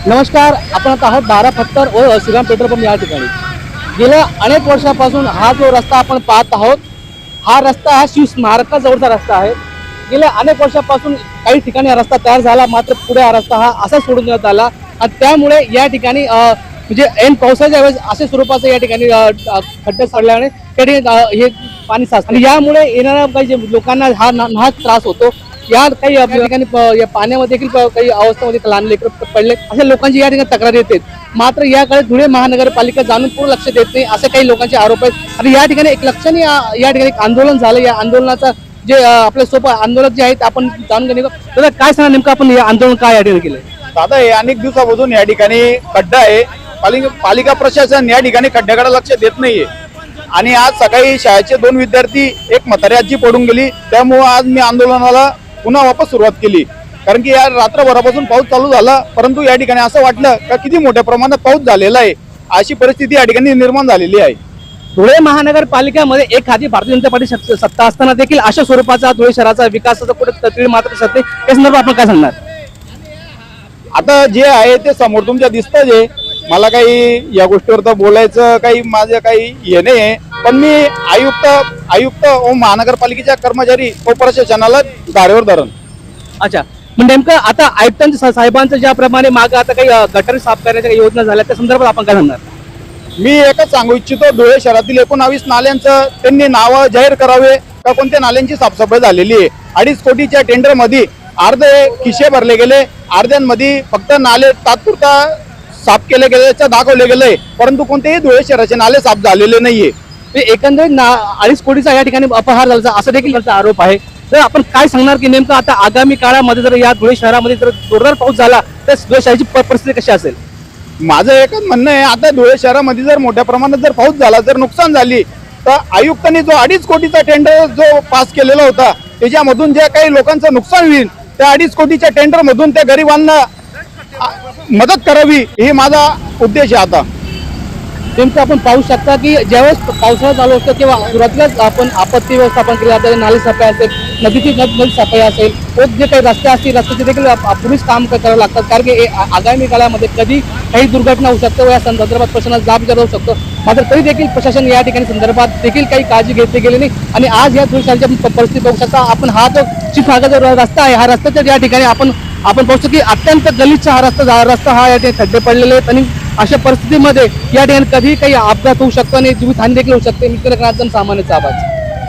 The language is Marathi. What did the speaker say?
नमस्कार, आपण आता आहोत 12 फत्तर व श्रीराम पेट्रोल पंप या ठिकाणी। गेल्या अनेक वर्षापासून हा जो रस्ता आपण पाहत आहोत, हा रस्ता हा शिव स्मारकाजवळचा रस्ता आहे। गेल्या अनेक वर्षापासून काही ठिकाणी हा रस्ता तयार झाला, मात्र पुढे हा रस्ता हा असा सोडून देण्यात आला आणि त्यामुळे या ठिकाणी म्हणजे ऐन पावसाच्या वेळेस अशा स्वरूपाचं या ठिकाणी खड्डे पडल्याने त्या ठिकाणी हे पाणी साचतं आणि यामुळे येणाऱ्या काही जे लोकांना हा नाहक त्रास होतो। या काही ठिकाणी या पाण्यामध्ये देखील काही अवस्थेमध्ये लहान लेकरं पडले अशा लोकांची या ठिकाणी तक्रार येते। मात्र याकडे धुळे महानगरपालिका जाणून पूर्ण लक्ष देत नाही असे काही लोकांचे आरोप आहेत। आणि या ठिकाणी एक लक्षणीय या ठिकाणी एक आंदोलन झालं। या आंदोलनाचा जे आपल्या सोबत आंदोलक जे आहेत आपण जाणून घेऊ। दादा काय सांगा, नेमकं आपण हे आंदोलन काय या ठिकाणी केलं? दादा, हे अनेक दिवसापासून या ठिकाणी खड्डा आहे। पालिका प्रशासन या ठिकाणी खड्ड्याकडे लक्ष देत नाहीये आणि आज सकाळी शाळेचे 2 विद्यार्थी एक म्हातारी आजी पडून गेली, त्यामुळे आज मी आंदोलनाला पुन्हा वापस सुरुवात केली। कारण की या रात्रभरापासून पाऊस चालू झाला, परंतु या ठिकाणी असं वाटलं का किती मोठ्या प्रमाणात पाऊस झालेला आहे, अशी परिस्थिती या ठिकाणी निर्माण झालेली आहे। धुळे महानगरपालिकेमध्ये एक हाती भारतीय जनता पार्टी सत्ता असताना देखील अशा स्वरूपाचा धुळे शहराचा विकासाचा कुठे तत्वीळ मात्र सत्य या संदर्भात आपण काय सांगणार? आता जे आहे ते समोर तुमच्या दिसतं। जे मला काही या गोष्टीवर तर बोलायचं काही माझं काही हे नाही, पण मी आयुक्त व महानगरपालिकेच्या कर्मचारी व प्रशासनाला धारेवर धरण। अच्छा, मग नेमकं आता आयुक्तांच्या साहेबांचं ज्याप्रमाणे मागे आता काही गटारी साफ करण्याच्या काही योजना झाल्या त्या संदर्भात आपण काय सांगणार? मी एकच सांगू इच्छितो, धुळे शहरातील 19 नाल्यांचं त्यांनी नावं जाहीर करावे का कोणत्या नाल्यांची साफसफाई झालेली आहे। 2.5 कोटीच्या टेंडर मध्ये अर्धे खिशे भरले गेले, अर्ध्यांमध्ये फक्त नाले तात्पुरता साफ केले गेले दाखवले गेले, परंतु कोणतेही धुळे शहराचे नाले साफ झालेले नाहीये। एकंदरीत 2.5 कोटीचा या ठिकाणी अपहार झाला असं देखील त्यांचा आरोप आहे। तर आपण काय सांगणार की नेमकं आता आगामी काळामध्ये जर या धुळे शहरामध्ये जर जोरदार पाऊस झाला तर धुळे शहराची परिस्थिती कशी असेल? माझं एकच म्हणणं आहे, आता धुळे शहरामध्ये जर मोठ्या प्रमाणात जर पाऊस झाला, जर नुकसान झाली, तर आयुक्तांनी जो 2.5 कोटीचा टेंडर जो पास केलेला होता त्याच्यामधून जे काही लोकांचं नुकसान होईल त्या 2.5 कोटीच्या टेंडर मधून त्या गरिबांना मदत करावी ही माझा उद्देश आहे। आता नेमकं आपण पाहू शकता की ज्यावेळेस पावसाळा चालू असतो किंवा सुरुवातीलाच आपण आपत्ती व्यवस्थापन केलं जातं, नाली सफाई असेल, नदीची नदी सफाई असेल, व जे काही रस्ते असतील रस्त्याचे देखील पूर्वीच काम करावं लागतात। कारण की आगामी काळामध्ये कधी काही दुर्घटना होऊ शकते व या संदर्भात प्रशासनाला जाब विचारला जाऊ शकतो। मात्र तरी देखील प्रशासन या ठिकाणी संदर्भात देखील काही काळजी घेतली गेली नाही आणि आज या धुळे शहराची परिस्थिती बघू शकता आपण। हा जो शिवसागरचा जो रस्ता आहे, हा रस्त्याच्या या ठिकाणी आपण पाहतो की अत्यंत गलिच्छ हा रस्ता हा या ठिकाणी खड्डे पडलेले आहेत आणि अशा परिस्थितीमध्ये या ठिकाणी कधी काही अपघात होऊ शकतो आणि जीवितहानी देखील होऊ शकते। मित्र सामान्याचा आवाज।